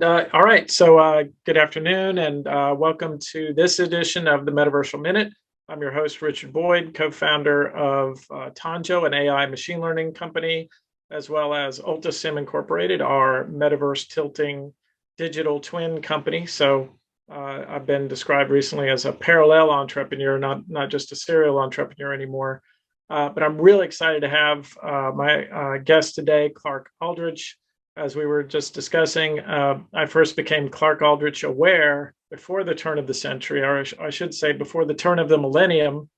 All right, so good afternoon and welcome to this edition of the Metaversal Minute. I'm your host, Richard Boyd, co-founder of Tanjo, an AI machine learning company, as well as UltiSim Incorporated, our metaverse tilting digital twin company. So I've been described recently as a parallel entrepreneur, not just a serial entrepreneur anymore. But I'm really excited to have my guest today, Clark Aldrich. As we were just discussing, I first became Clark Aldrich aware before the turn of the century, or I should say before the turn of the millennium,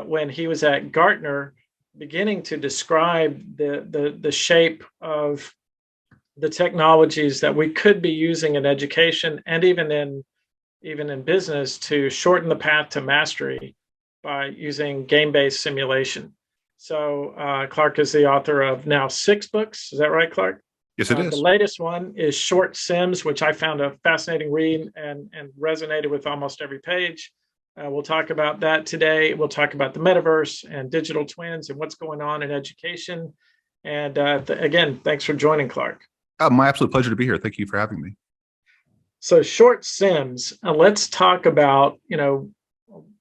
when he was at Gartner, beginning to describe the shape of the technologies that we could be using in education and even in business to shorten the path to mastery by using game-based simulation. So Clark is the author of now 6 books. Is that right, Clark? Yes, it is. The latest one is ShortSims, which I found a fascinating read and resonated with almost every page. We'll talk about that today. We'll talk about the metaverse and digital twins and what's going on in education. And again, thanks for joining, Clark. My absolute pleasure to be here. Thank you for having me. So ShortSims, let's talk about,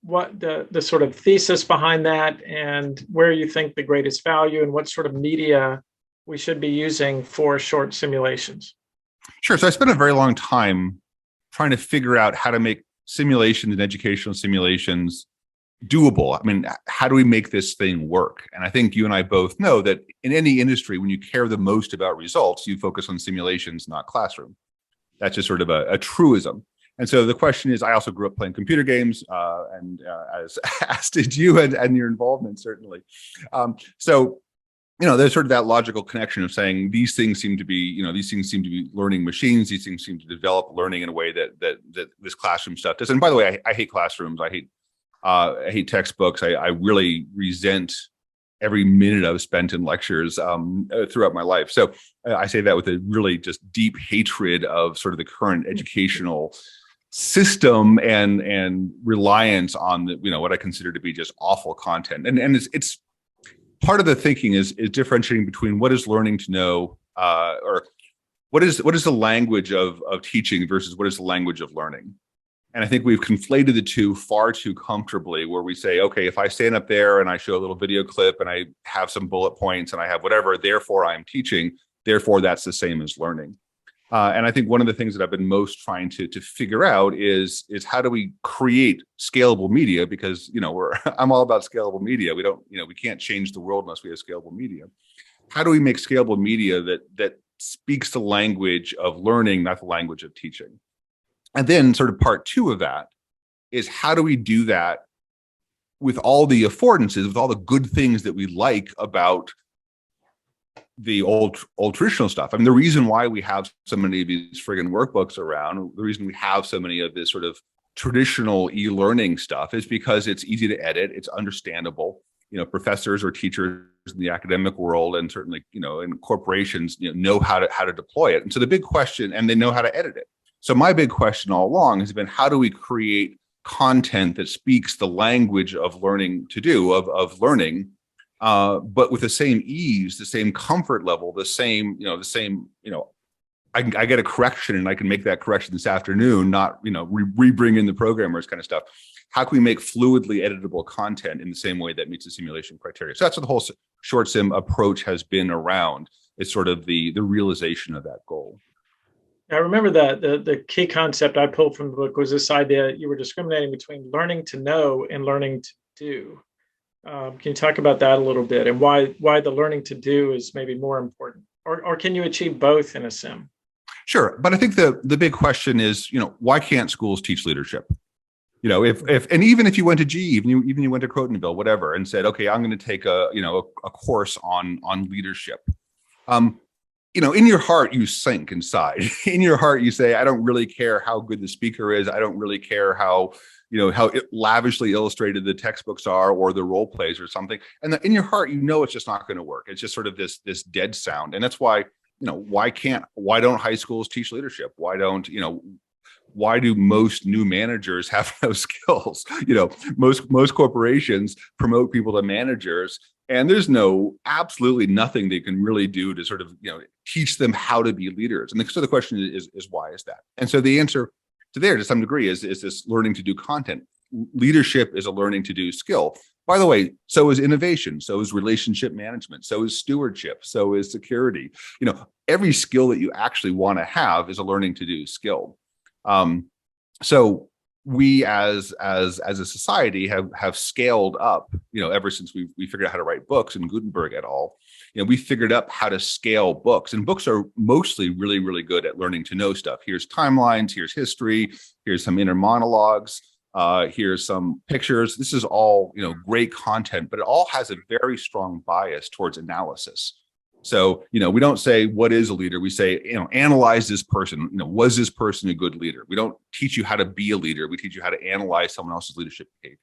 what the sort of thesis behind that and where you think the greatest value and what sort of media we should be using for short simulations. Sure. So I spent a very long time trying to figure out how to make simulations and educational simulations doable. I mean, how do we make this thing work? And I think you and I both know that in any industry, when you care the most about results, you focus on simulations, not classroom. That's just sort of a truism. And so the question is, I also grew up playing computer games, as did you and your involvement, certainly. There's sort of that logical connection of saying these things seem to be, learning machines. These things seem to develop learning in a way that this classroom stuff does. And by the way, I hate classrooms. I hate textbooks. I really resent every minute I've spent in lectures throughout my life. So I say that with a really just deep hatred of sort of the current educational system and reliance on what I consider to be just awful content. And it's part of the thinking is differentiating between what is learning to know, or what is the language of teaching versus what is the language of learning. And I think we've conflated the two far too comfortably, where we say, okay, if I stand up there and I show a little video clip and I have some bullet points and I have whatever, therefore I'm teaching, therefore that's the same as learning. And I think one of the things that I've been most trying to figure out is how do we create scalable media? Because I'm all about scalable media. We can't change the world unless we have scalable media. How do we make scalable media that speaks the language of learning, not the language of teaching? And then sort of part 2 of that is how do we do that with all the affordances, with all the good things that we like about the old traditional stuff. I mean, the reason why we have so many of these friggin' workbooks around, the reason we have so many of this sort of traditional e-learning stuff is because it's easy to edit, it's understandable. Professors or teachers in the academic world and certainly, in corporations, know how to deploy it. And so the big question, and they know how to edit it. So my big question all along has been, how do we create content that speaks the language of learning to do, of learning, but with the same ease, the same comfort level, I get a correction and I can make that correction this afternoon, not, re-bring in the programmers kind of stuff. How can we make fluidly editable content in the same way that meets the simulation criteria? So that's what the whole ShortSim approach has been around. It's sort of the realization of that goal. I remember that the key concept I pulled from the book was this idea you were discriminating between learning to know and learning to do. Can you talk about that a little bit and why the learning to do is maybe more important, or can you achieve both in a sim? Sure, but I think the big question is, why can't schools teach leadership? And even if you went to GE, even you went to Crotonville, whatever, and said, okay, I'm going to take a course on leadership. In your heart, you sink inside. In your heart, you say, I don't really care how good the speaker is. I don't really care how lavishly illustrated the textbooks are or the role plays or something. And in your heart, it's just not going to work. It's just sort of this dead sound. And that's why, why don't high schools teach leadership? Why don't, why do most new managers have no skills? Most corporations promote people to managers, and there's absolutely nothing they can really do to sort of, teach them how to be leaders. And so the question is why is that? And so the answer to there, to some degree, is this learning to do content. Leadership is a learning to do skill. By the way, so is innovation, so is relationship management, so is stewardship, so is security. Every skill that you actually want to have is a learning to do skill. So we as a society have scaled up, ever since we figured out how to write books, and Gutenberg et al. We figured out how to scale books, and books are mostly really, really good at learning to know stuff. Here's timelines, here's history, here's some inner monologues. Here's some pictures. This is all, great content, but it all has a very strong bias towards analysis. So, we don't say, what is a leader? We say, analyze this person. Was this person a good leader? We don't teach you how to be a leader. We teach you how to analyze someone else's leadership behavior.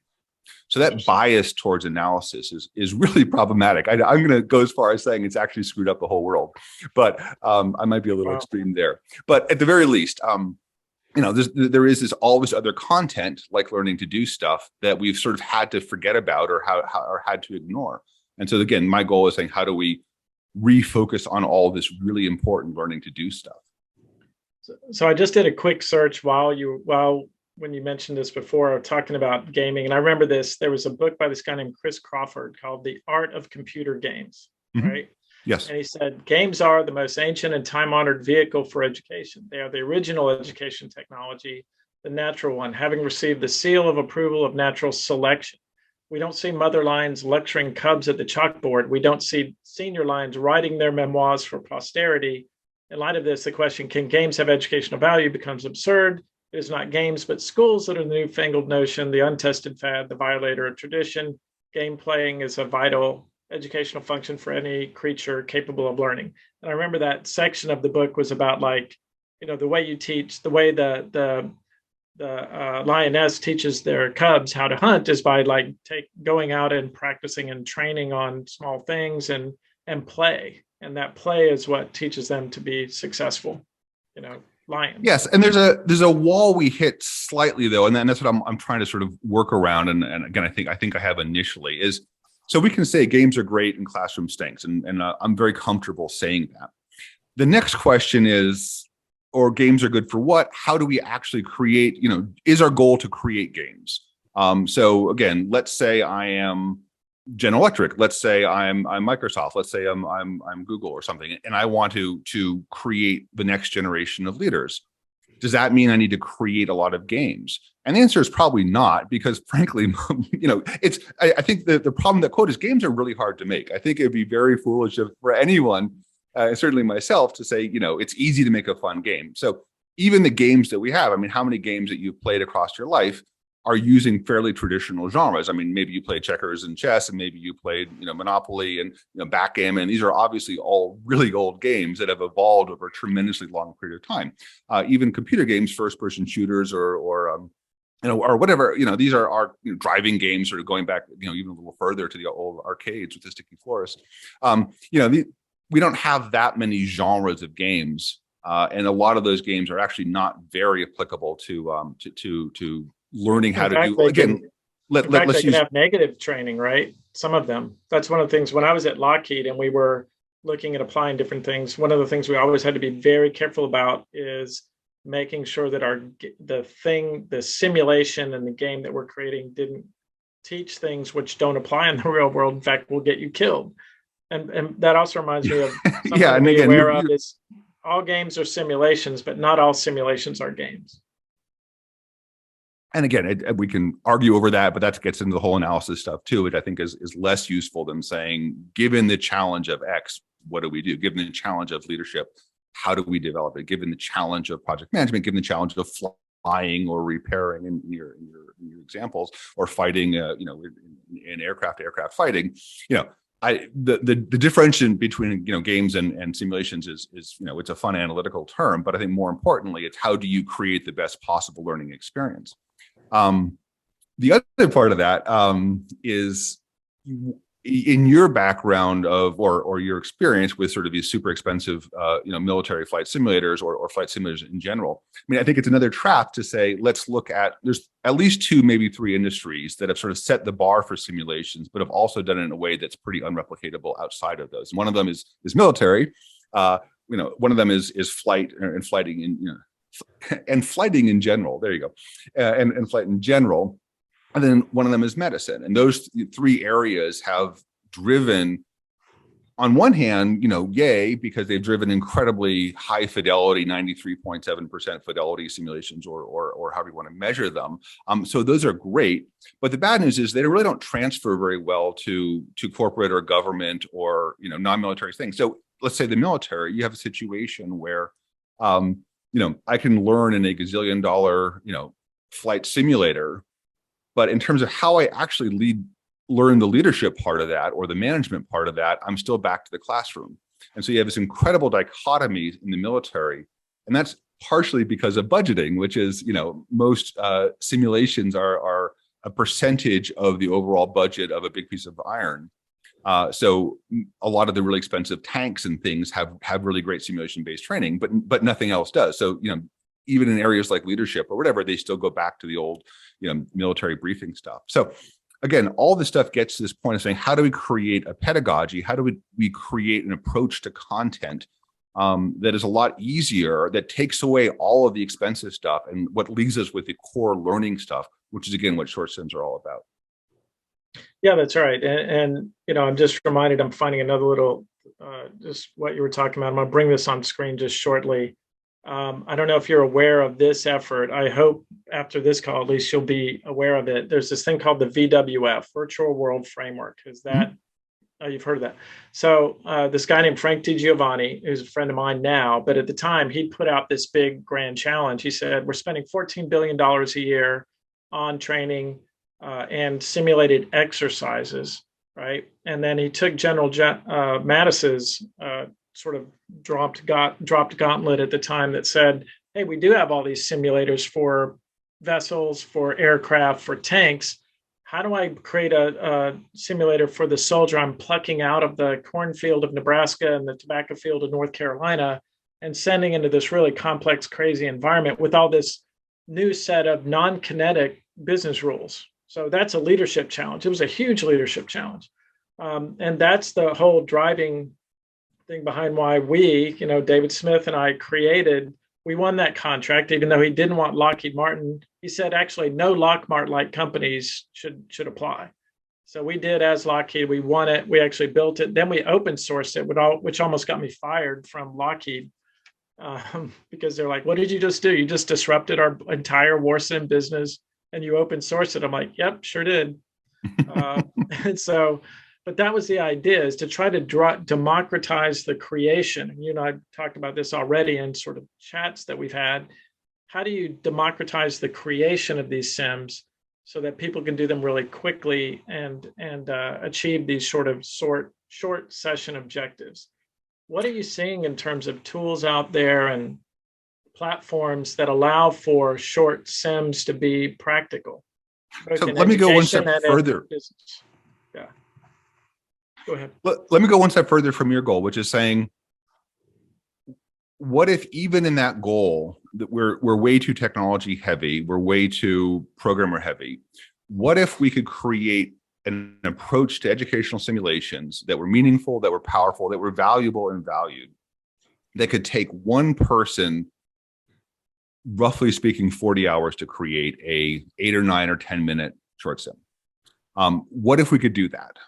So that bias towards analysis is really problematic. I'm going to go as far as saying it's actually screwed up the whole world, but I might be a little extreme there. But at the very least, there is all this other content, like learning to do stuff, that we've sort of had to forget about or had to ignore. And so again, my goal is saying, how do we refocus on all this really important learning to do stuff? So I just did a quick search when you mentioned this before, talking about gaming, and I remember this. There was a book by this guy named Chris Crawford called "The Art of Computer Games," right? Yes. And he said, games are the most ancient and time-honored vehicle for education. They are the original education technology, the natural one, having received the seal of approval of natural selection. We don't see mother lions lecturing cubs at the chalkboard. We don't see senior lions writing their memoirs for posterity. In light of this, the question, can games have educational value, becomes absurd. It is not games, but schools that are the newfangled notion, the untested fad, the violator of tradition. Game playing is a vital educational function for any creature capable of learning. And I remember that section of the book was about, the way you teach, the way the lioness teaches their cubs how to hunt is by going out and practicing and training on small things and play. And that play is what teaches them to be successful, lions. Yes, and there's a wall we hit slightly though, and that's what I'm trying to sort of work around. And again, I think I have initially is. So we can say games are great and classroom stinks, and I'm very comfortable saying that. The next question is, or games are good for what? How do we actually create, is our goal to create games? So again, let's say I am General Electric, let's say I'm Microsoft, let's say I'm Google or something, and I want to create the next generation of leaders. Does that mean I need to create a lot of games? And the answer is probably not, because frankly, I think the problem that quote is games are really hard to make. I think it'd be very foolish for anyone, certainly myself, to say, it's easy to make a fun game. So even the games that we have, how many games that you've played across your life are using fairly traditional genres? Maybe you played checkers and chess, and maybe you played, Monopoly and backgammon. These are obviously all really old games that have evolved over a tremendously long period of time. Even computer games, first-person shooters, or whatever. These are our driving games, sort of going back, even a little further to the old arcades with the sticky florist. We don't have that many genres of games, and a lot of those games are actually not very applicable to learning how to do. Again, let's use have negative training, right? Some of them. That's one of the things when I was at Lockheed and we were looking at applying different things. One of the things we always had to be very careful about is making sure that the simulation and the game that we're creating didn't teach things which don't apply in the real world. In fact, will get you killed. And that also reminds me of something to be aware of is all games are simulations, but not all simulations are games. And again, we can argue over that, but that gets into the whole analysis stuff too, which I think is less useful than saying, given the challenge of X, what do we do? Given the challenge of leadership, how do we develop it? Given the challenge of project management, given the challenge of flying or repairing in your examples, or fighting, in aircraft fighting, the difference between games and simulations is it's a fun analytical term, but I think more importantly, it's how do you create the best possible learning experience. The other part of that is in your background or your experience with sort of these super expensive military flight simulators or flight simulators in general, I mean, I think it's another trap to say, let's look at, there's at least 2, maybe 3 industries that have sort of set the bar for simulations, but have also done it in a way that's pretty unreplicatable outside of those. And one of them is military. One of them is flight and flighting and flighting in general. There you go, and flight in general. And then one of them is medicine. And those 3 areas have driven, on one hand, yay, because they've driven incredibly high fidelity, 93.7% fidelity simulations, or however you want to measure them. So those are great. But the bad news is they really don't transfer very well to corporate or government or non-military things. So let's say the military, you have a situation where I can learn in a gazillion dollar flight simulator. But in terms of how I actually learn the leadership part of that or the management part of that, I'm still back to the classroom. And so you have this incredible dichotomy in the military. And that's partially because of budgeting, which is, most simulations are a percentage of the overall budget of a big piece of iron. So a lot of the really expensive tanks and things have really great simulation-based training, but nothing else does. So, even in areas like leadership or whatever, they still go back to the old, military briefing stuff. So again, all this stuff gets to this point of saying, how do we create a pedagogy? How do we create an approach to content that is a lot easier, that takes away all of the expensive stuff and what leaves us with the core learning stuff, which is again what ShortSims are all about. Yeah, that's right. And I'm just reminded, I'm finding another little, just what you were talking about. I'm going to bring this on screen just shortly. I don't know if you're aware of this effort. I hope after this call, at least you'll be aware of it. There's this thing called the VWF, Virtual World Framework. Is that, you've heard of that. So this guy named Frank DiGiovanni, who's a friend of mine now, but at the time he put out this big grand challenge. He said, we're spending $14 billion a year on training and simulated exercises, right? And then he took General Mattis's sort of dropped gauntlet at the time that said, hey, we do have all these simulators for vessels, for aircraft, for tanks. How do I create a simulator for the soldier I'm plucking out of the cornfield of Nebraska and the tobacco field of North Carolina and sending into this really complex, crazy environment with all this new set of non-kinetic business rules? So that's a leadership challenge. It was a huge leadership challenge. And that's the whole driving thing behind why we, David Smith and I we won that contract, even though he didn't want Lockheed Martin. He said, actually, no Lockheed-like companies should apply. So we did as Lockheed. We won it. We actually built it. Then we open sourced it, which almost got me fired from Lockheed because they're like, what did you just do? You just disrupted our entire war sim business and you open sourced it. I'm like, yep, sure did. And so, but that was the idea, is to try to democratize the creation. And I talked about this already in sort of chats that we've had. How do you democratize the creation of these sims so that people can do them really quickly and achieve these short session objectives? What are you seeing in terms of tools out there and platforms that allow for short sims to be practical? So let me go one step further. Yeah. Go ahead. Let me go one step further from your goal, which is saying, what if even in that goal that we're way too technology heavy, we're way too programmer heavy? What if we could create an approach to educational simulations that were meaningful, that were powerful, that were valuable and valued, that could take one person, roughly speaking, 40 hours to create a 8 or 9 or 10 minute short sim? What if we could do that?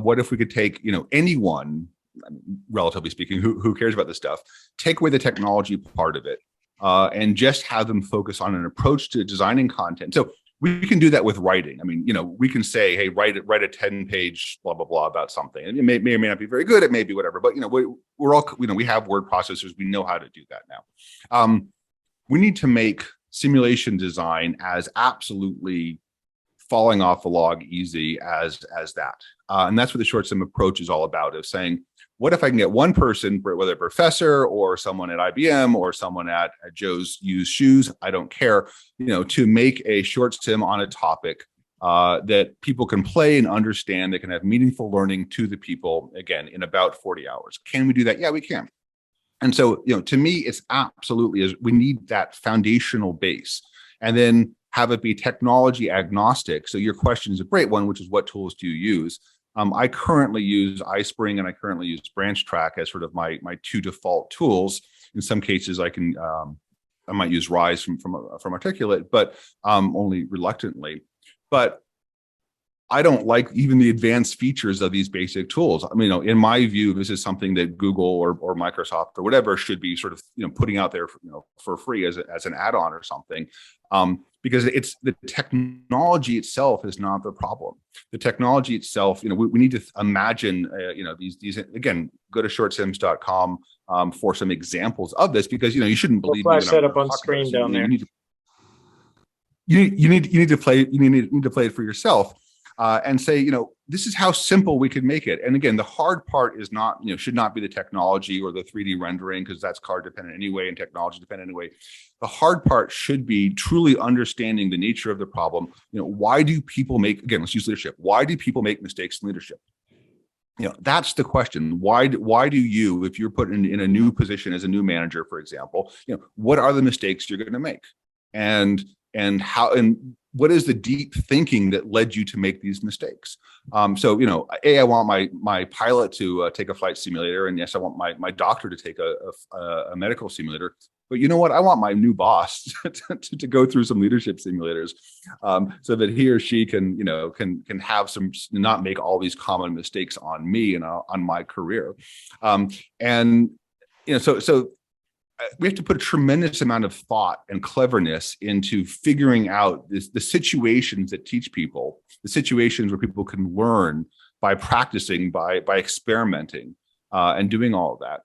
What if we could take, anyone, relatively speaking, who cares about this stuff, take away the technology part of it, and just have them focus on an approach to designing content? So we can do that with writing. I mean, we can say, hey, write a 10-page blah, blah, blah about something. And it may or may not be very good. It may be whatever, but, we're all, we have word processors. We know how to do that now. We need to make simulation design as absolutely falling off the log easy as that. And that's what the short sim approach is all about, is saying, what if I can get one person, whether a professor or someone at IBM or someone at Joe's Used Shoes, I don't care, to make a short sim on a topic that people can play and understand, that can have meaningful learning to the people, again, in about 40 hours. Can we do that? Yeah, we can. And so, to me, it's absolutely, we need that foundational base, and then have it be technology agnostic. So your question is a great one, which is, what tools do you use? I currently use iSpring and I currently use BranchTrack as sort of my two default tools. In some cases, I might use Rise from Articulate, but only reluctantly. But I don't like even the advanced features of these basic tools. I mean, in my view, this is something that Google or Microsoft or whatever should be sort of, putting out there, for free as an add-on or something, because it's the technology itself is not the problem. The technology itself, we need to imagine, these again, go to shortsims.com for some examples of this, because you shouldn't believe me. Flash that up on screen down there. You need to play it for yourself. And say, this is how simple we could make it. And again, the hard part is not, should not be the technology or the 3D rendering, because that's card dependent anyway and technology dependent anyway. The hard part should be truly understanding the nature of the problem. Why do people make, again, let's use leadership. Why do people make mistakes in leadership? That's the question. Why do you, if you're put in a new position as a new manager, for example, what are the mistakes you're going to make? And what is the deep thinking that led you to make these mistakes? So, I want my pilot to take a flight simulator, and yes, I want my doctor to take a medical simulator. But you know what? I want my new boss to go through some leadership simulators, so that he or she can have not make all these common mistakes on me and on my career. So we have to put a tremendous amount of thought and cleverness into figuring out the situations that teach people, the situations where people can learn by practicing, by experimenting, and doing all of that,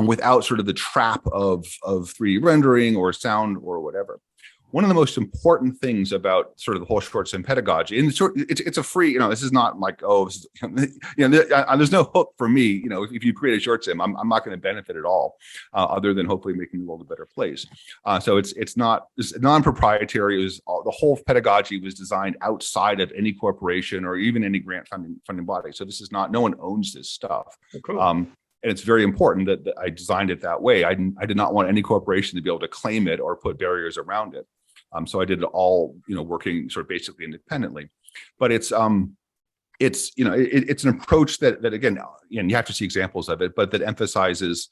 without sort of the trap of 3D rendering or sound or whatever. One of the most important things about sort of the whole ShortSim pedagogy, and it's a free, this is not like, there's no hook for me. If you create a ShortSim, I'm not going to benefit at all, other than hopefully making the world a better place. So it's non-proprietary. It was the whole pedagogy was designed outside of any corporation or even any grant funding body. So this is not, no one owns this stuff. Oh, cool. And it's very important that I designed it that way. I did not want any corporation to be able to claim it or put barriers around it. So I did it all, working sort of basically independently. But it's an approach that again, you have to see examples of it, but that emphasizes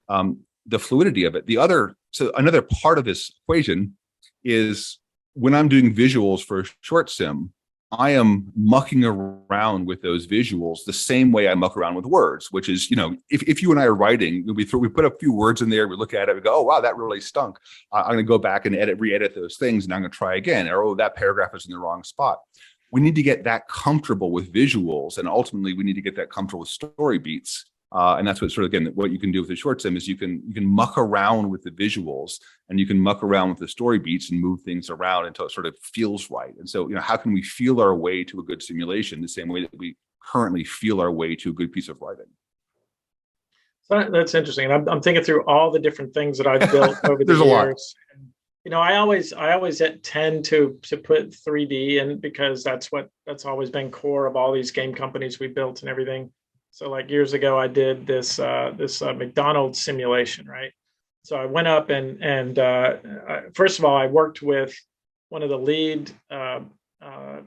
the fluidity of it. Another part of this equation is when I'm doing visuals for ShortSim, I am mucking around with those visuals the same way I muck around with words, which is, if you and I are writing, we put a few words in there, we look at it, we go, oh, wow, that really stunk. I'm going to go back and re-edit those things, and I'm going to try again. Or, oh, that paragraph is in the wrong spot. We need to get that comfortable with visuals, and ultimately we need to get that comfortable with story beats. And that's what sort of, again, what you can do with the ShortSim is you can muck around with the visuals, and you can muck around with the story beats and move things around until it sort of feels right. And so, how can we feel our way to a good simulation the same way that we currently feel our way to a good piece of writing? So that's interesting. I'm thinking through all the different things that I've built over the There's years. I always tend to put 3D in, because that's always been core of all these game companies we built and everything. So like years ago, I did this McDonald's simulation, right? So I went up and first of all, I worked with one of the lead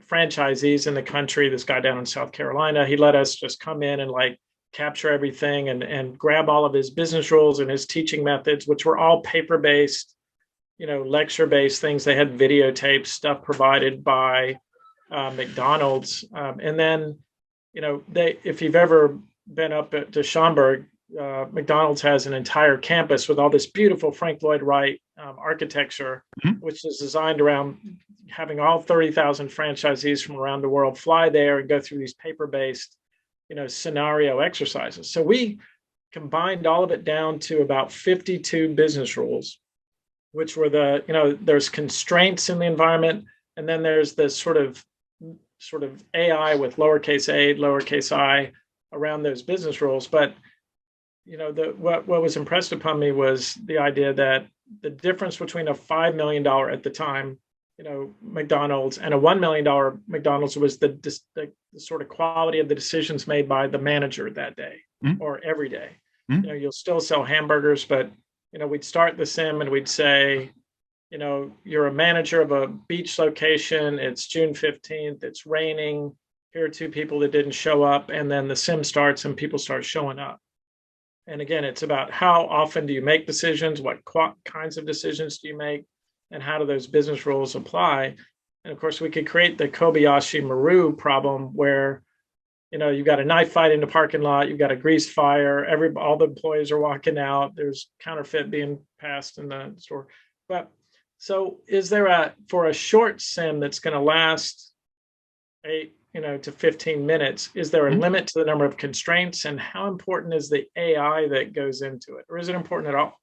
franchisees in the country, this guy down in South Carolina. He let us just come in and like capture everything and grab all of his business rules and his teaching methods, which were all paper-based, lecture-based things. They had videotapes, stuff provided by McDonald's. And then if you've ever been up to Schaumburg, McDonald's has an entire campus with all this beautiful Frank Lloyd Wright architecture, which is designed around having all 30,000 franchisees from around the world fly there and go through these paper-based, scenario exercises. So we combined all of it down to about 52 business rules, which were there's constraints in the environment, and then there's this sort of AI with lowercase a, lowercase I around those business rules. But what was impressed upon me was the idea that the difference between a $5 million at the time McDonald's, and a $1 million McDonald's was the sort of quality of the decisions made by the manager that day or every day. You'll still sell hamburgers, but we'd start the sim and we'd say, you're a manager of a beach location. It's June 15th. It's raining. Here are two people that didn't show up. And then the sim starts and people start showing up. And again, it's about how often do you make decisions? What kinds of decisions do you make? And how do those business rules apply? And of course, we could create the Kobayashi Maru problem where, you've got a knife fight in the parking lot, you've got a grease fire, all the employees are walking out, there's counterfeit being passed in the store. But so is there for a short sim that's going to last 8 to 15 minutes, is there a limit to the number of constraints, and how important is the AI that goes into it, or is it important at all?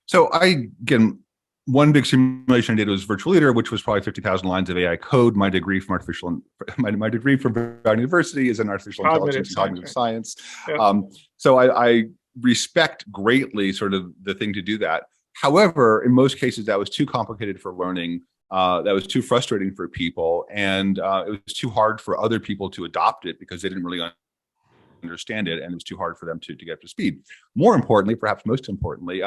So one big simulation I did was Virtual Leader, which was probably 50,000 lines of AI code. My degree from my degree from Brown University is in artificial intelligence and cognitive science. Yep. So I respect greatly sort of the thing to do that. However, in most cases, that was too complicated for learning. That was too frustrating for people, and it was too hard for other people to adopt it because they didn't really understand it, and it was too hard for them to get up to speed. More importantly, perhaps most importantly,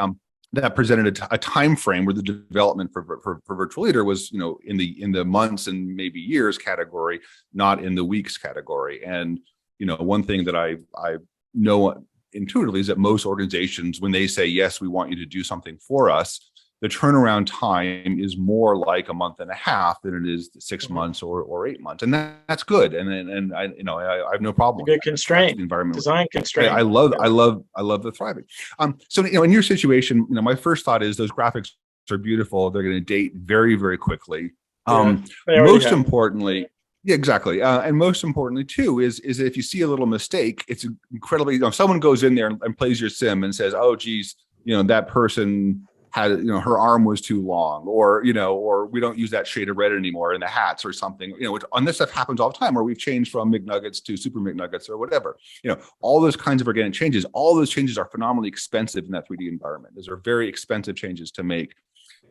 that presented a time frame where the development for Virtual Leader was, in the months and maybe years category, not in the weeks category. And one thing that I know intuitively is that most organizations, when they say yes, we want you to do something for us, the turnaround time is more like a month and a half than it is 6 months or 8 months, and that's good. And I have no problem. Good constraint, design constraint. I love the thriving. So in your situation, my first thought is those graphics are beautiful. They're going to date very, very quickly. Most importantly. Yeah, exactly. And most importantly, too, is if you see a little mistake, it's incredibly, if someone goes in there and plays your sim and says, oh, geez, that person had, her arm was too long, or we don't use that shade of red anymore in the hats or something, and this stuff happens all the time, or we've changed from McNuggets to Super McNuggets or whatever, all those kinds of organic changes, all those changes are phenomenally expensive in that 3D environment. Those are very expensive changes to make.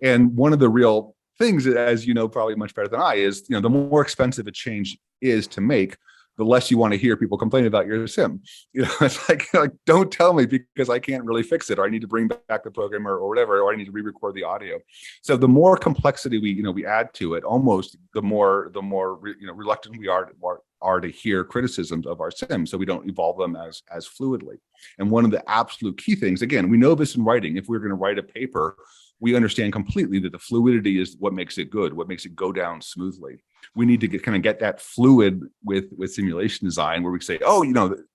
And one of the real things, as probably much better than I, is, the more expensive a change is to make, the less you want to hear people complain about your sim. It's like don't tell me because I can't really fix it, or I need to bring back the program or whatever, or I need to re-record the audio. So the more complexity we add to it, almost the more reluctant we are to hear criticisms of our sim, so we don't evolve them as fluidly. And one of the absolute key things, again, we know this in writing. If we're going to write a paper, we understand completely that the fluidity is what makes it good, what makes it go down smoothly. We need to get that fluid with simulation design, where we say, oh,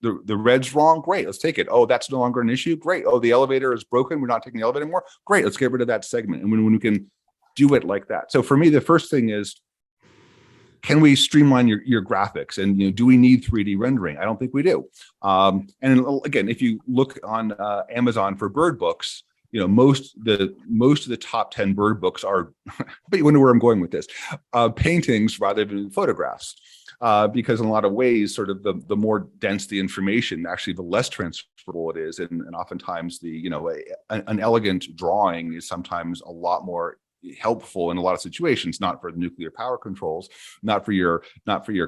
the red's wrong, great, let's take it. Oh, that's no longer an issue, great. Oh, the elevator is broken, we're not taking the elevator anymore, great, let's get rid of that segment. And when we can do it like that. So for me, the first thing is, can we streamline your graphics? And do we need 3D rendering? I don't think we do. And again, if you look on Amazon for bird books, most of the top 10 bird books are, but you wonder where I'm going with this, paintings rather than photographs, because in a lot of ways, sort of the more dense the information, actually the less transferable it is, and oftentimes an elegant drawing is sometimes a lot more helpful in a lot of situations, not for the nuclear power controls, not for your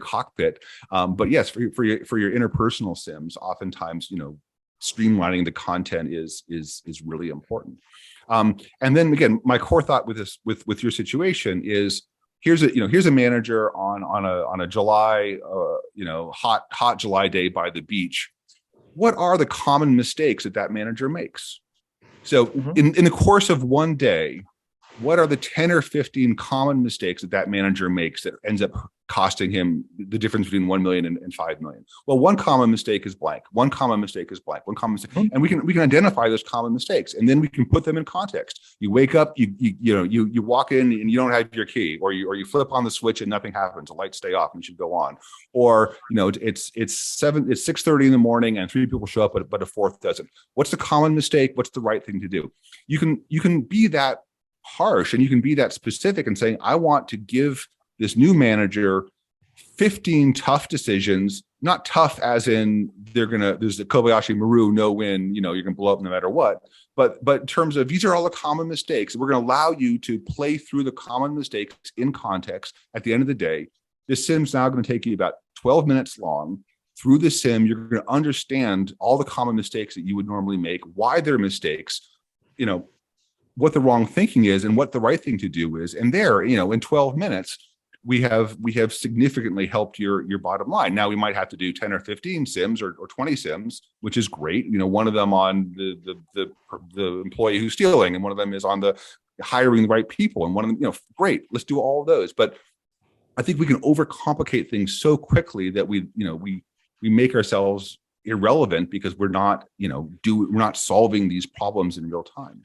cockpit, but yes, for your interpersonal sims. Oftentimes, streamlining the content is really important. And then again, my core thought with your situation is, here's a manager on a July hot July day by the beach. What are the common mistakes that manager makes? So in the course of one day, what are the 10 or 15 common mistakes that manager makes that ends up costing him the difference between 1 million and 5 million? Well, one common mistake is blank. One common mistake is blank. One common mistake, and we can identify those common mistakes, and then we can put them in context. You wake up, you walk in and you don't have your key, or you flip on the switch and nothing happens. The lights stay off and you should go on. Or it's 6:30 in the morning and 3 people show up, but a 4th doesn't. What's the common mistake? What's the right thing to do? You can be that harsh, and you can be that specific and saying, I want to give this new manager 15 tough decisions, not tough as in there's the Kobayashi Maru, no win, you're gonna blow up no matter what. But in terms of these are all the common mistakes, we're gonna allow you to play through the common mistakes in context. At the end of the day, this sim's now gonna take you about 12 minutes long. Through the sim, you're gonna understand all the common mistakes that you would normally make, why they're mistakes, what the wrong thinking is and what the right thing to do is. And there, in 12 minutes, we have significantly helped your bottom line. Now we might have to do 10 or 15 sims or 20 sims, which is great. One of them on the employee who's stealing, and one of them is on the hiring the right people, and one of them, great. Let's do all of those. But I think we can overcomplicate things so quickly that we make ourselves irrelevant because we're not solving these problems in real time.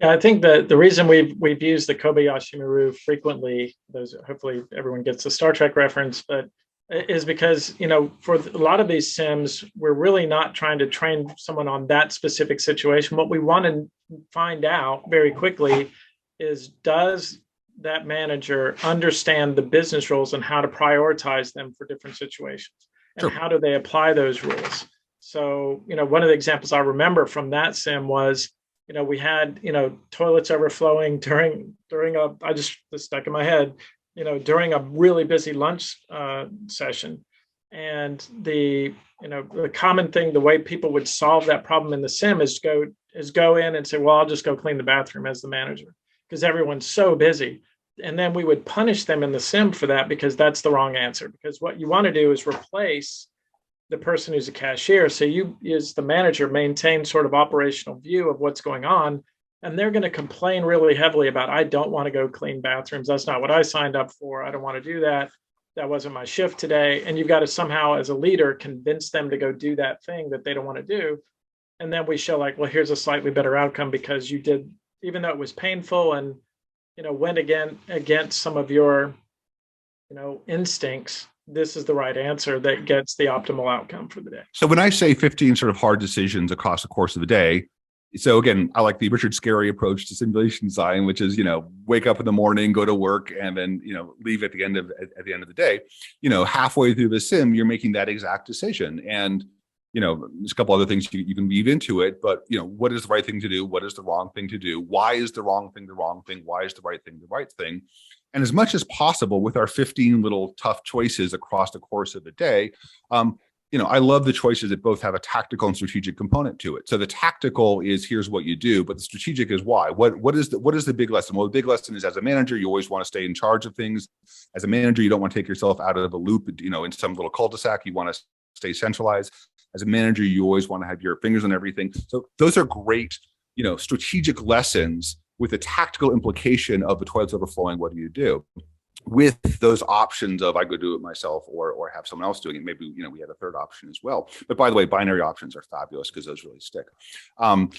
Yeah, I think that the reason we've used the Kobayashi Maru frequently, hopefully everyone gets the Star Trek reference, but is because, for a lot of these sims, we're really not trying to train someone on that specific situation. What we want to find out very quickly is, does that manager understand the business rules and how to prioritize them for different situations? And how do they apply those rules? So, one of the examples I remember from that sim was, we had, toilets overflowing during I just stuck in my head, during a really busy lunch session. And the common thing, the way people would solve that problem in the sim is go in and say, well, I'll just go clean the bathroom as the manager because everyone's so busy. And then we would punish them in the sim for that because that's the wrong answer. Because what you want to do is replace the person who's a cashier. So you, as the manager, maintain sort of operational view of what's going on. And they're going to complain really heavily about, I don't want to go clean bathrooms. That's not what I signed up for. I don't want to do that. That wasn't my shift today. And you've got to somehow, as a leader, convince them to go do that thing that they don't want to do. And then we show like, well, here's a slightly better outcome because you did, even though it was painful and, went against some of your, instincts, this is the right answer that gets the optimal outcome for the day. So when I say 15 sort of hard decisions across the course of the day, so again, I like the Richard Scarry approach to simulation design, which is, wake up in the morning, go to work, and then, leave at the end of the day. Halfway through the sim, you're making that exact decision. And, there's a couple other things you can weave into it, but, what is the right thing to do? What is the wrong thing to do? Why is the wrong thing the wrong thing? Why is the right thing the right thing? And as much as possible with our 15 little tough choices across the course of the day, I love the choices that both have a tactical and strategic component to it. So the tactical is here's what you do, but the strategic is why. What is the big lesson? Well, the big lesson is as a manager, you always want to stay in charge of things. As a manager, you don't want to take yourself out of the loop, in some little cul-de-sac. You want to stay centralized. As a manager, you always want to have your fingers on everything. So those are great, strategic lessons with the tactical implication of the toilets overflowing. What do you do? With those options of I go do it myself or have someone else doing it. Maybe, we had a third option as well. But by the way, binary options are fabulous because those really stick. So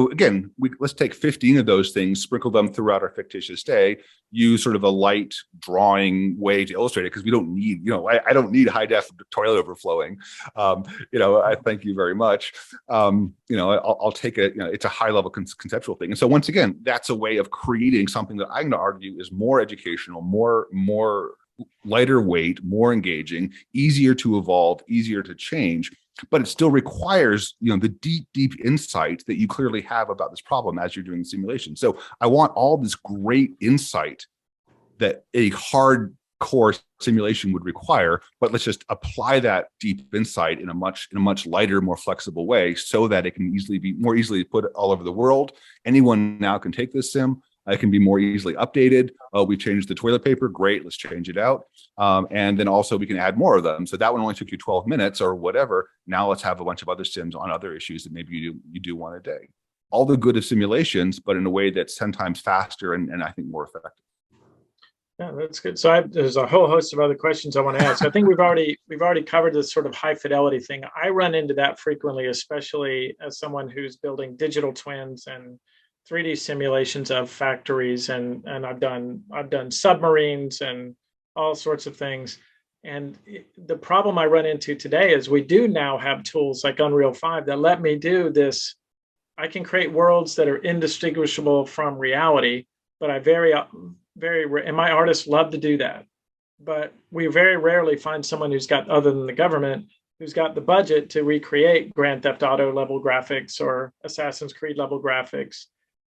again, let's take 15 of those things, sprinkle them throughout our fictitious day, use sort of a light drawing way to illustrate it because we don't need, I don't need high def toilet overflowing. I thank you very much. I'll take it, it's a high level conceptual thing. And so once again, that's a way of creating something that I'm going to argue is more educational, more lighter weight, more engaging, easier to evolve, easier to change, but it still requires, the deep insight that you clearly have about this problem as you're doing the simulation. So I want all this great insight that a hardcore simulation would require, but let's just apply that deep insight in a much lighter, more flexible way so that it can more easily put all over the world. Anyone now can take this sim. It can be more easily updated. We've changed the toilet paper. Great, let's change it out. And then also we can add more of them. So that one only took you 12 minutes or whatever. Now let's have a bunch of other sims on other issues that maybe you do one a day. All the good of simulations, but in a way that's 10 times faster and I think more effective. Yeah, that's good. So there's a whole host of other questions I want to ask. I think we've already covered this sort of high fidelity thing. I run into that frequently, especially as someone who's building digital twins and 3D simulations of factories, and I've done submarines and all sorts of things. And the problem I run into today is we do now have tools like Unreal 5 that let me do this. I can create worlds that are indistinguishable from reality, but and my artists love to do that. but we very rarely find someone who's got, other than the government, who's got the budget to recreate Grand Theft Auto level graphics or Assassin's Creed level graphics,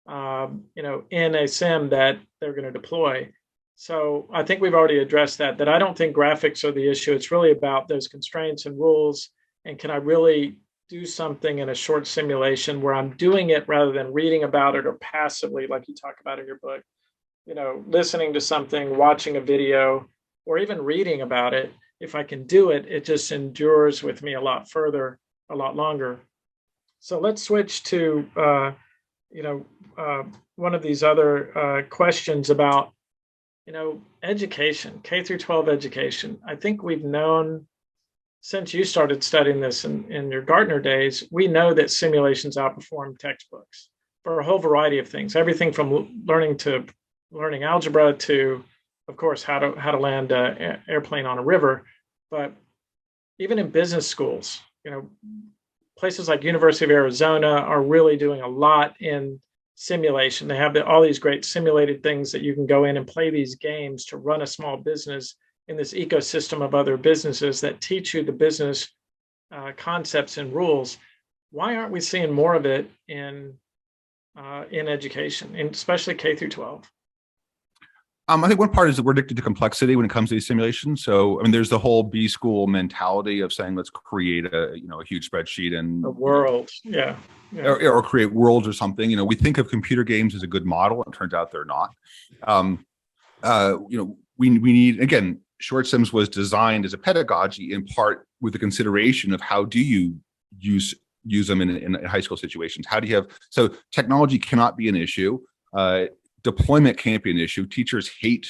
in a sim that they're going to deploy. So I think we've already addressed that I don't think graphics are the issue. It's really about those constraints and rules. And can I really do something in a short simulation where I'm doing it rather than reading about it or passively, like you talk about in your book, listening to something, watching a video, or even reading about it. If I can do it, it just endures with me a lot further, a lot longer. So let's switch to, one of these other questions about, education, K through 12 education. I think we've known since you started studying this in your Gartner days, we know that simulations outperform textbooks for a whole variety of things, everything from learning algebra to, of course, how to land an airplane on a river. But even in business schools, places like University of Arizona are really doing a lot in simulation. They have all these great simulated things that you can go in and play these games to run a small business in this ecosystem of other businesses that teach you the business concepts and rules. Why aren't we seeing more of it in education, and especially K through 12? I think one part is that we're addicted to complexity when it comes to these simulations. So, I mean, there's the whole B school mentality of saying, let's create a huge spreadsheet and a world, or create worlds or something. We think of computer games as a good model. It turns out they're not. We need, again, ShortSims was designed as a pedagogy in part with the consideration of how do you use them in high school situations? How do you have, so technology cannot be an issue. Deployment can't be an issue. Teachers hate,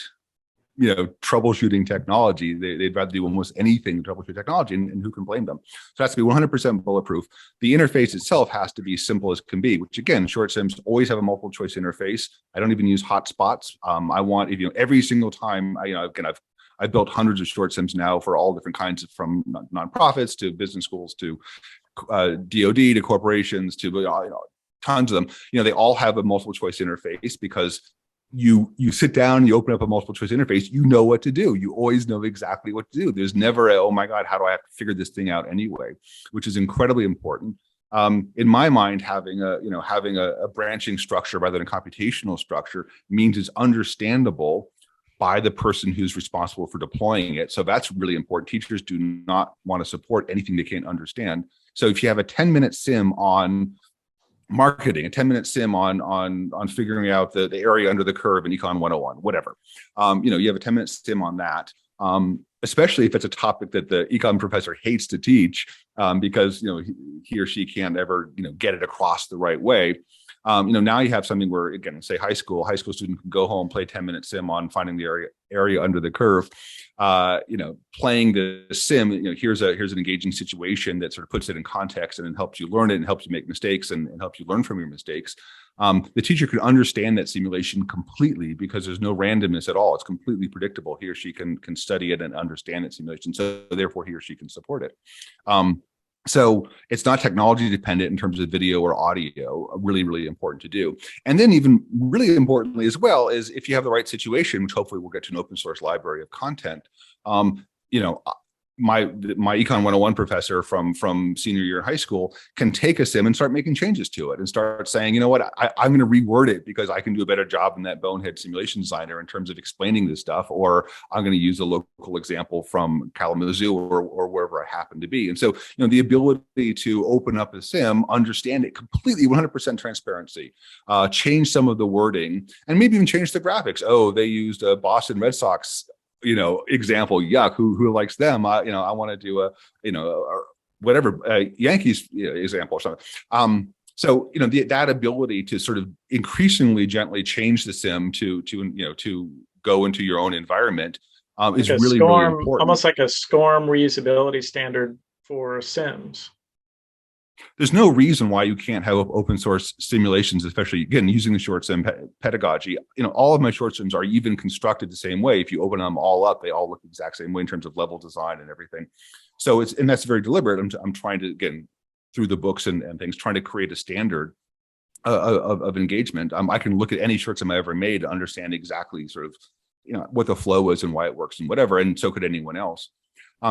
troubleshooting technology. They'd rather do almost anything to troubleshoot technology, and who can blame them? So it has to be 100% bulletproof. The interface itself has to be simple as can be, which again, ShortSims always have a multiple choice interface. I don't even use hotspots. I want, every single time, I've built hundreds of ShortSims now for all different kinds of, from nonprofits to business schools to DoD to corporations to tons of them. They all have a multiple choice interface because you sit down, you open up a multiple choice interface, you know what to do. You always know exactly what to do. There's never oh my God, how do I have to figure this thing out anyway? Which is incredibly important. In my mind, having a branching structure rather than a computational structure means it's understandable by the person who's responsible for deploying it. So that's really important. Teachers do not want to support anything they can't understand. So if you have a 10-minute sim on marketing, a 10-minute sim on figuring out the area under the curve in Econ 101, whatever. You have a 10-minute sim on that, especially if it's a topic that the econ professor hates to teach because he or she can't ever get it across the right way. Now you have something where, again, say high school student can go home, play 10-minute sim on finding the area under the curve, playing the sim, here's an engaging situation that sort of puts it in context and it helps you learn it and helps you make mistakes and helps you learn from your mistakes. The teacher can understand that simulation completely because there's no randomness at all. It's completely predictable. He or she can study it and understand its simulation. So therefore he or she can support it. So it's not technology dependent in terms of video or audio, really, really important to do. And then even really importantly as well is if you have the right situation, which hopefully we'll get to an open source library of content, my Econ 101 professor from senior year in high school can take a sim and start making changes to it and start saying, you know what, I'm going to reword it because I can do a better job than that bonehead simulation designer in terms of explaining this stuff, or I'm going to use a local example from Kalamazoo or wherever I happen to be. And so, the ability to open up a sim, understand it completely, 100% transparency, change some of the wording, and maybe even change the graphics. Oh, they used a Boston Red Sox example, yuck, who likes them? I want to do Yankees example or something. So that ability to sort of increasingly gently change the sim to go into your own environment is really important. Almost like a SCORM reusability standard for sims. There's no reason why you can't have open source simulations, especially again using the ShortSim pedagogy. All of my ShortSims are even constructed the same way. If you open them all up, they all look the exact same way in terms of level design and everything. So and that's very deliberate. I'm trying to, again, through the books and things, trying to create a standard of engagement. I can look at any ShortSim I ever made to understand exactly sort of what the flow is and why it works and whatever, and so could anyone else.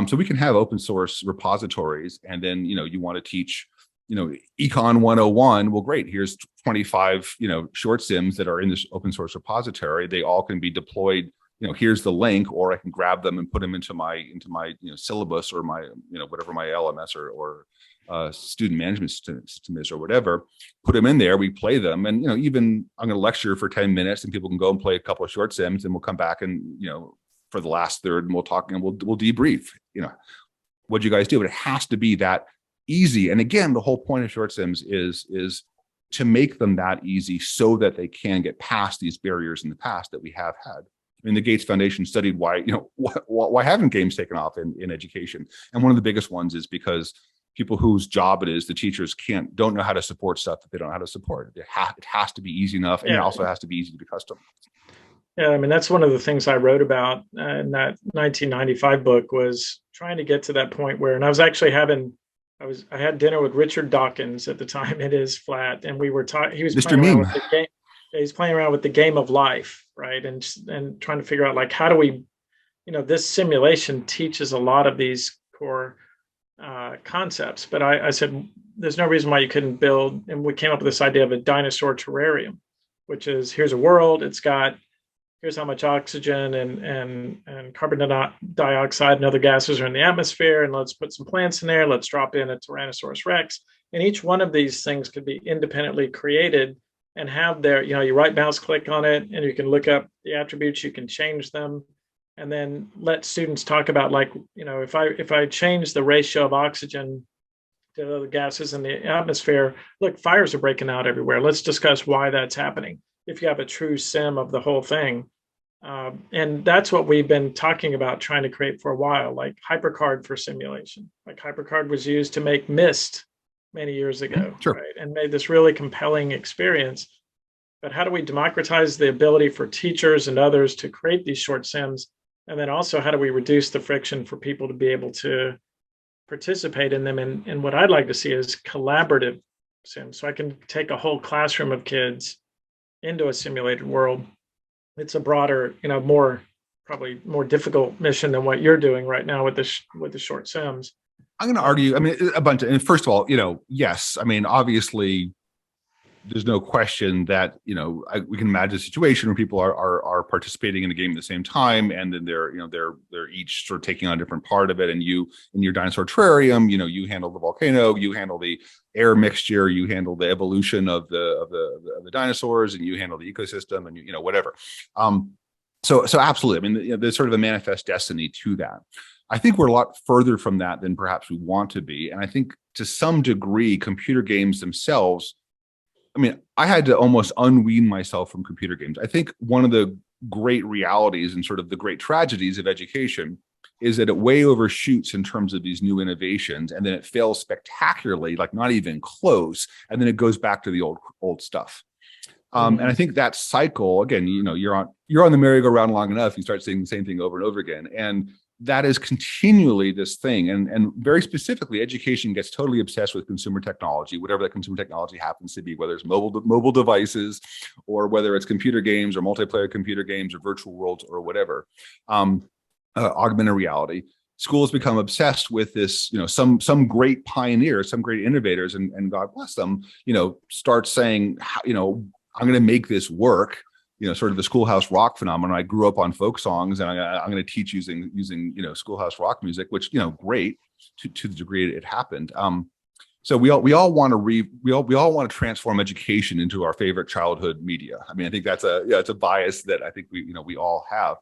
So we can have open source repositories, and then you want to teach Econ 101. Well, great. Here's 25 ShortSims that are in this open source repository. They all can be deployed. Here's the link, or I can grab them and put them into my syllabus, or my whatever my LMS or student management system is, or whatever. Put them in there. We play them, and even I'm going to lecture for 10 minutes, and people can go and play a couple of ShortSims, and we'll come back and for the last third, and we'll talk, and we'll debrief. What'd you guys do? But it has to be that easy. And again, the whole point of ShortSims is to make them that easy so that they can get past these barriers in the past that we have had. I mean, the Gates Foundation studied why haven't games taken off in education? And one of the biggest ones is because people whose job it is, the teachers don't know how to support stuff that they don't know how to support. It has to be easy enough, and it also has to be easy to be custom. Yeah, I mean, that's one of the things I wrote about in that 1995 book, was trying to get to that point where, and I was actually I had dinner with Richard Dawkins at the time at his flat, and we were talking. He was Mr. playing around Meme. with the game. He's playing around with the game of life, right? And trying to figure out, like, how do we, this simulation teaches a lot of these core concepts. But I said, there's no reason why you couldn't build, and we came up with this idea of a dinosaur terrarium, which is, here's a world. Here's how much oxygen and carbon dioxide and other gases are in the atmosphere, and let's put some plants in there. Let's drop in a Tyrannosaurus Rex. And each one of these things could be independently created and have you right mouse click on it, and you can look up the attributes, you can change them, and then let students talk about, like, if I change the ratio of oxygen to the gases in the atmosphere, look, fires are breaking out everywhere. Let's discuss why that's happening. If you have a true sim of the whole thing. And that's what we've been talking about, trying to create for a while, like HyperCard for simulation. Like, HyperCard was used to make Myst many years ago, sure. Right? And made this really compelling experience. But how do we democratize the ability for teachers and others to create these ShortSims? And then also, how do we reduce the friction for people to be able to participate in them? And what I'd like to see is collaborative sims. So I can take a whole classroom of kids into a simulated world. It's a broader, probably more difficult mission than what you're doing right now with the ShortSims. I'm going to argue, I mean, a bunch of, and first of all, yes, I mean, obviously there's no question that, we can imagine a situation where people are participating in a game at the same time, and then they're each sort of taking on a different part of it. And you, in your dinosaur terrarium, you handle the volcano, you handle the air mixture, you handle the evolution of the dinosaurs, and you handle the ecosystem, and whatever. So absolutely. I mean, there's sort of a manifest destiny to that. I think we're a lot further from that than perhaps we want to be. And I think to some degree, computer games themselves, I mean, I had to almost unwean myself from computer games. I think one of the great realities and sort of the great tragedies of education is that it way overshoots in terms of these new innovations, and then it fails spectacularly, like not even close, and then it goes back to the old stuff. And I think that cycle, again, you're on the merry-go-round long enough, you start seeing the same thing over and over again. And that is continually this thing. And very specifically, education gets totally obsessed with consumer technology, whatever that consumer technology happens to be, whether it's mobile devices, or whether it's computer games or multiplayer computer games or virtual worlds or whatever, augmented reality. Schools become obsessed with this, some great pioneers, some great innovators, and God bless them, start saying, I'm going to make this work. Sort of the Schoolhouse Rock phenomenon. I grew up on folk songs, and I'm going to teach using Schoolhouse Rock music, which great to the degree it happened. So we all want to transform education into our favorite childhood media. I mean, I think that's it's a bias that I think we all have.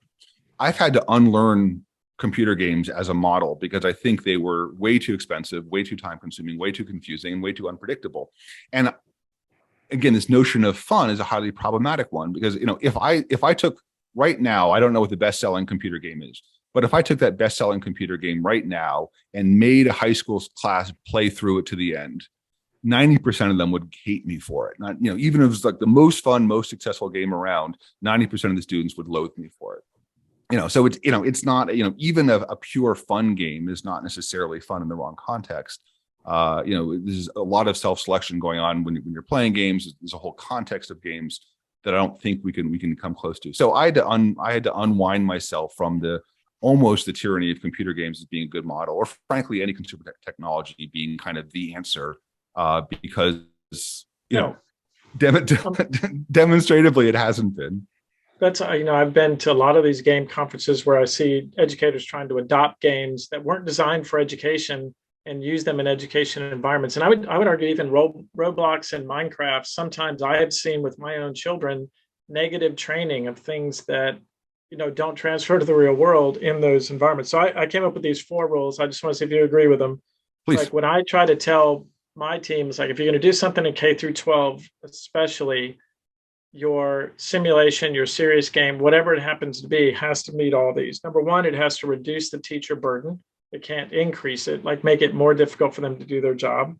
I've had to unlearn computer games as a model because I think they were way too expensive, way too time consuming, way too confusing, and way too unpredictable. And again, this notion of fun is a highly problematic one, because if I took right now, I don't know what the best-selling computer game is, but if I took that best-selling computer game right now and made a high school class play through it to the end, 90% of them would hate me for it. Not, even if it was like the most fun, most successful game around, 90% of the students would loathe me for it. So it's not, even a pure fun game is not necessarily fun in the wrong context. There's a lot of self-selection going on when you're playing games. There's a whole context of games. that I don't think we can come close to. So I had to unwind myself from almost the tyranny of computer games as being a good model, or frankly, any consumer technology being kind of the answer, because, demonstratively it hasn't been. That's, I've been to a lot of these game conferences where I see educators trying to adopt games that weren't designed for education and use them in education environments. And I would argue even Roblox and Minecraft, sometimes I have seen with my own children negative training of things that don't transfer to the real world in those environments. So I came up with these 4 rules. I just want to see if you agree with them. Please. Like when I try to tell my teams, like if you're going to do something in K through 12, especially, your simulation, your serious game, whatever it happens to be, has to meet all these. Number 1, it has to reduce the teacher burden. It can't increase it, like make it more difficult for them to do their job,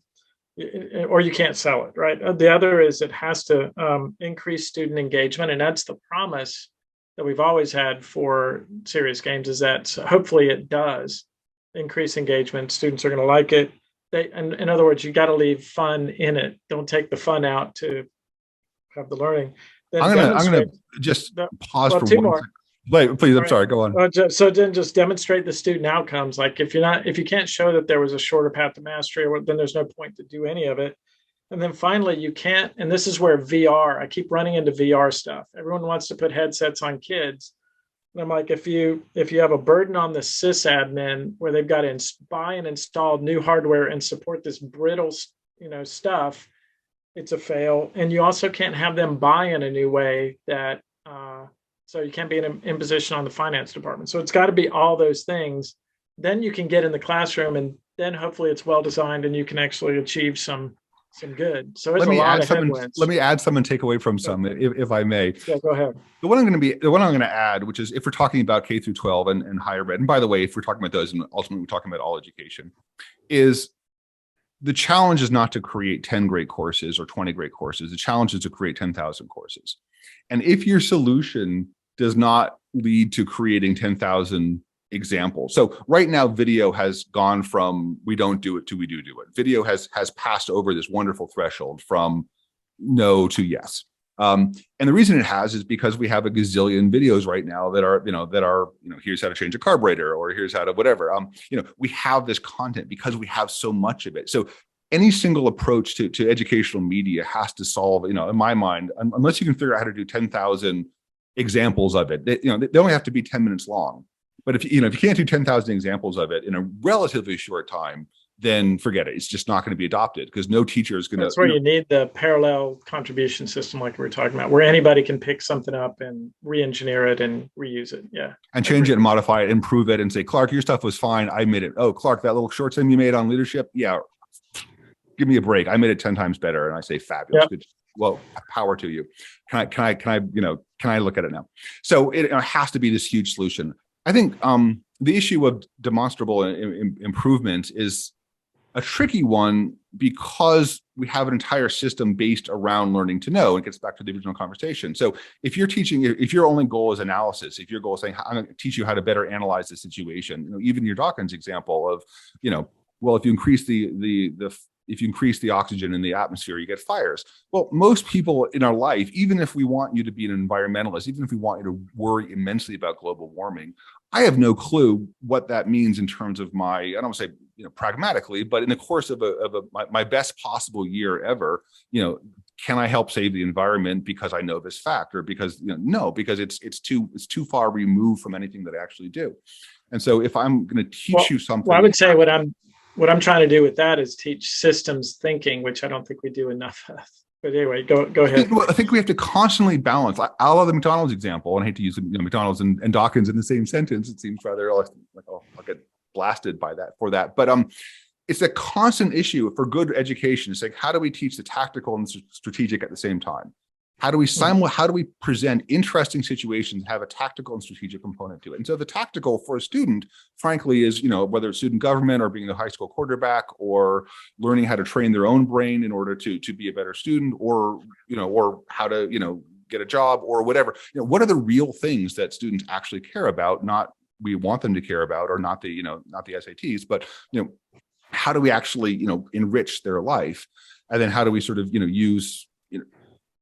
or you can't sell it, right? The other is it has to increase student engagement, and that's the promise that we've always had for serious games, is that hopefully it does increase engagement. Students are going to like it. In other words, you got to leave fun in it. Don't take the fun out to have the learning. Then I'm gonna just pause for 2 one more. second. Wait, please. I'm Right. sorry. Go on. So then just demonstrate the student outcomes. Like if you can't show that there was a shorter path to mastery, then there's no point to do any of it. And then finally, you can't, and this is where VR, I keep running into VR stuff. Everyone wants to put headsets on kids. And I'm like, if you have a burden on the sysadmin where they've got to buy and install new hardware and support this brittle, stuff, it's a fail. And you also can't have them buy in a new way that, so you can't be an imposition on the finance department. So it's got to be all those things. Then you can get in the classroom, and then hopefully it's well designed and you can actually achieve some good. So there's a lot of headwinds. Let me add some and take away from some, if I may. Yeah, go ahead. The one I'm going to add, which is if we're talking about K through 12 and higher ed, and by the way, if we're talking about those, and ultimately we're talking about all education, is the challenge is not to create 10 great courses or 20 great courses. The challenge is to create 10,000 courses. And if your solution does not lead to creating 10,000 examples. So right now, video has gone from we don't do it to we do it. Video has passed over this wonderful threshold from no to yes. And the reason it has is because we have a gazillion videos right now that are, here's how to change a carburetor, or here's how to whatever. We have this content because we have so much of it. So any single approach to educational media has to solve, in my mind, unless you can figure out how to do 10,000 examples of it, they only have to be 10 minutes long. But if you can't do 10,000 examples of it in a relatively short time, then forget it. It's just not going to be adopted because no teacher is going to. That's where you need the parallel contribution system, like we were talking about, where anybody can pick something up and re-engineer it and reuse it. Yeah. And change it and modify it, improve it, and say, Clark, your stuff was fine. I made it. Oh, Clark, that little short sim you made on leadership. Yeah. Give me a break. I made it 10 times better. And I say, fabulous. Yep. Well, power to you. Can I look at it now? So it has to be this huge solution. I think the issue of demonstrable improvement is a tricky one because we have an entire system based around learning to know. It gets back to the original conversation. So if you're teaching, if your only goal is analysis, if your goal is saying, I'm going to teach you how to better analyze the situation, even your Dawkins example of, well, if you increase if you increase the oxygen in the atmosphere, you get fires. Well, most people in our life, even if we want you to be an environmentalist, even if we want you to worry immensely about global warming, I have no clue what that means in terms of my, I don't want to say, pragmatically, but in the course of my best possible year ever, can I help save the environment because I know this fact, or because, no, because it's too far removed from anything that I actually do. And so if I'm going to teach you something. Well, I would say what I'm trying to do with that is teach systems thinking, which I don't think we do enough of. But anyway, go ahead. I think we have to constantly balance. I love the McDonald's example, and I hate to use McDonald's and Dawkins in the same sentence. It seems rather like I'll get blasted by that for that. But it's a constant issue for good education. It's like, how do we teach the tactical and strategic at the same time? How do we present interesting situations, have a tactical and strategic component to it? And so the tactical for a student, frankly, is, whether it's student government or being the high school quarterback or learning how to train their own brain in order to be a better student, or how to, get a job or whatever. What are the real things that students actually care about? Not we want them to care about, or not the SATs, but, how do we actually, enrich their life? And then how do we sort of, use,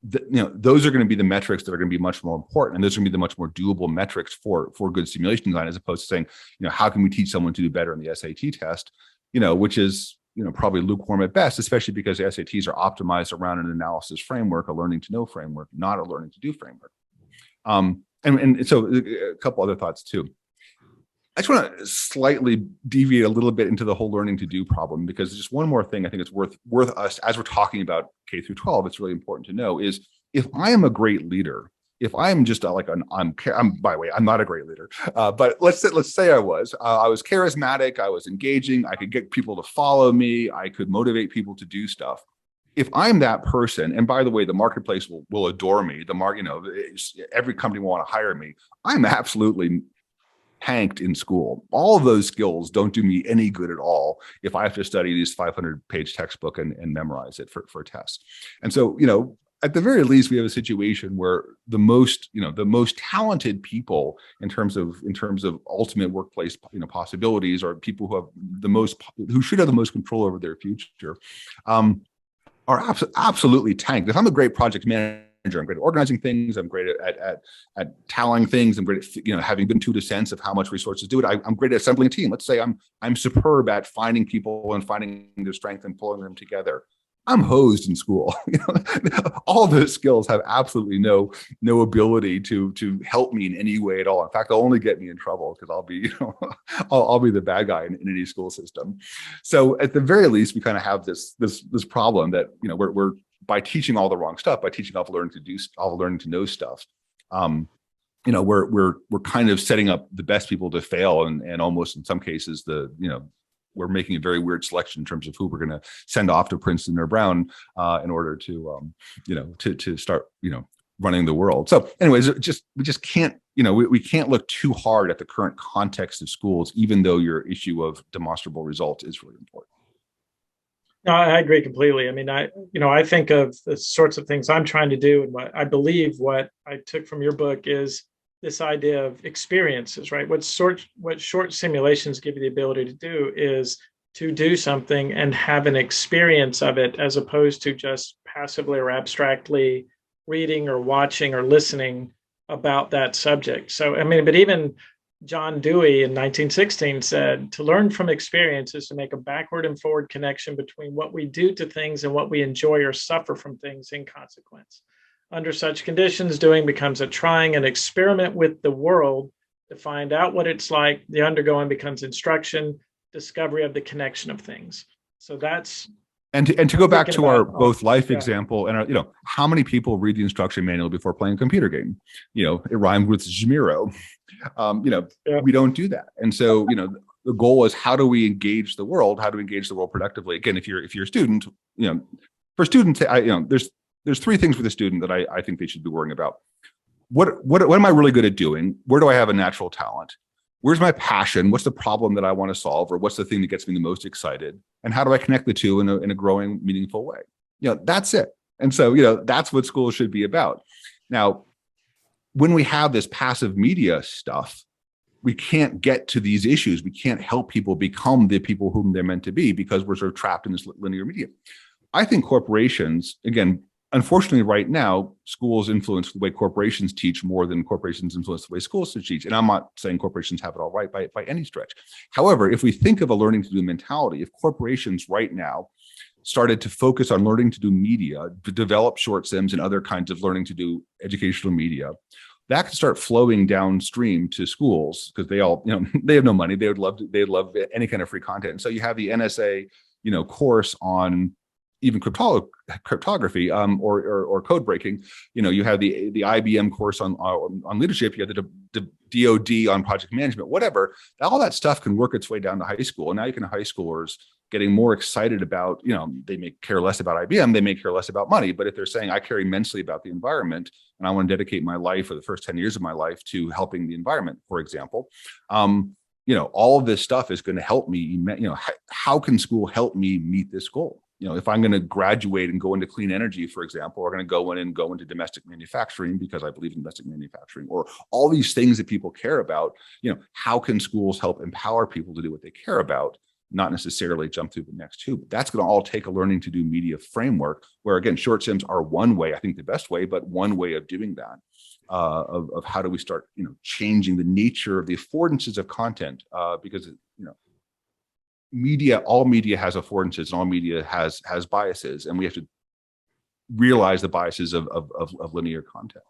those are going to be the metrics that are going to be much more important, and those are going to be the much more doable metrics for good simulation design, as opposed to saying, how can we teach someone to do better in the SAT test, which is probably lukewarm at best, especially because the SATs are optimized around an analysis framework, a learning to know framework, not a learning to do framework. And so a couple other thoughts too. I just want to slightly deviate a little bit into the whole learning to do problem, because just one more thing I think it's worth us, as we're talking about K through 12, it's really important to know is, if I am a great leader, if I am just by the way, I'm not a great leader, but let's say I was charismatic, I was engaging, I could get people to follow me, I could motivate people to do stuff. If I'm that person, and by the way, the marketplace will adore me, every company will want to hire me, I'm absolutely tanked in school. All of those skills don't do me any good at all if I have to study these 500-page textbook and memorize it for tests. And so, at the very least, we have a situation where the most talented people in terms of ultimate workplace possibilities, are people who should have the most control over their future, are absolutely tanked. If I'm a great project manager, I'm great at organizing things, I'm great at tallying things, I'm great at having been to a sense of how much resources do it. I'm great at assembling a team. Let's say I'm superb at finding people and finding their strength and pulling them together. I'm hosed in school. All those skills have absolutely no ability to help me in any way at all. In fact, they'll only get me in trouble, because I'll be I'll be the bad guy in any school system. So at the very least, we kind of have this problem that we're by teaching all the wrong stuff, by teaching all the learning to know stuff, we're kind of setting up the best people to fail, and almost in some cases we're making a very weird selection in terms of who we're going to send off to Princeton or Brown in order to start running the world. So anyways, we just can't we can't look too hard at the current context of schools, even though your issue of demonstrable results is really important. No, I agree completely. I mean, I think of the sorts of things I'm trying to do, and what I took from your book is this idea of experiences, right? What short simulations give you the ability to do is to do something and have an experience of it, as opposed to just passively or abstractly reading or watching or listening about that subject. So, I mean, but even John Dewey in 1916 said, to learn from experience is to make a backward and forward connection between what we do to things and what we enjoy or suffer from things in consequence. Under such conditions, doing becomes a trying and experiment with the world to find out what it's like. The undergoing becomes instruction, discovery of the connection of things. So that's and to go back to our both life example, and our, how many people read the instruction manual before playing a computer game? It rhymed with Jamiro. We don't do that, and so the goal is, how do we engage the world? How do we engage the world productively? Again, if you're a student, for students, there's three things with a student that I think they should be worrying about. What am I really good at doing? Where do I have a natural talent? Where's my passion? What's the problem that I want to solve? Or what's the thing that gets me the most excited? And how do I connect the two in a growing, meaningful way? That's it. And so, that's what school should be about. Now, when we have this passive media stuff, we can't get to these issues. We can't help people become the people whom they're meant to be, because we're sort of trapped in this linear media. I think corporations, again, unfortunately, right now, schools influence the way corporations teach more than corporations influence the way schools teach. And I'm not saying corporations have it all right by any stretch. However, if we think of a learning to do mentality, if corporations right now started to focus on learning to do media, to develop ShortSims and other kinds of learning to do educational media, that could start flowing downstream to schools, because they all, they have no money. They'd love any kind of free content. And so you have the NSA, course on even cryptography or code breaking. You have the IBM course on leadership. You have the DoD on project management, whatever. All that stuff can work its way down to high school. And now you can have high schoolers getting more excited about, they may care less about IBM, they may care less about money, but if they're saying, I care immensely about the environment and I want to dedicate my life, for the first 10 years of my life, to helping the environment, for example, all of this stuff is going to help me. How can school help me meet this goal? If I'm going to graduate and go into clean energy, for example, or going to go into domestic manufacturing because I believe in domestic manufacturing, or all these things that people care about, how can schools help empower people to do what they care about? not necessarily jump through the next two. But that's going to all take a learning to do media framework, where again, short sims are one way, I think the best way, but one way of doing that. Of how do we start, changing the nature of the affordances of content, because all media has affordances, and all media has biases, and we have to realize the biases of linear content.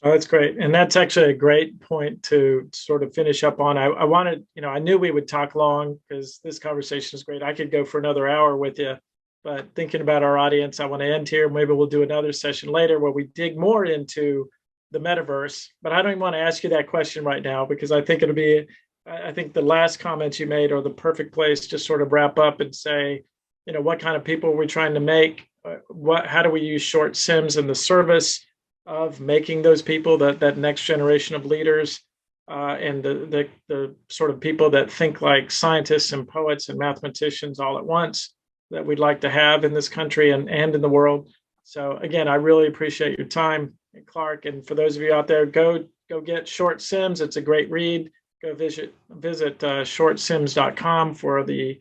Oh, that's great. And that's actually a great point to sort of finish up on. I wanted, I knew we would talk long because this conversation is great. I could go for another hour with you, but thinking about our audience, I want to end here. Maybe we'll do another session later where we dig more into the metaverse, but I don't even want to ask you that question right now, because I think I think the last comments you made are the perfect place to sort of wrap up and say, what kind of people are we trying to make? How do we use short sims in the service of making those people that next generation of leaders, and the sort of people that think like scientists and poets and mathematicians all at once, that we'd like to have in this country and in the world. So again, I really appreciate your time, Clark. And for those of you out there, go get Short Sims. It's a great read. Go visit shortsims.com for the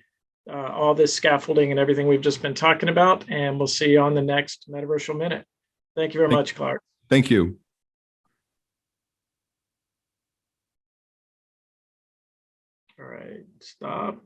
all this scaffolding and everything we've just been talking about. And we'll see you on the next Metaversial Minute. Thank you very much, Clark. Thank you. All right, stop.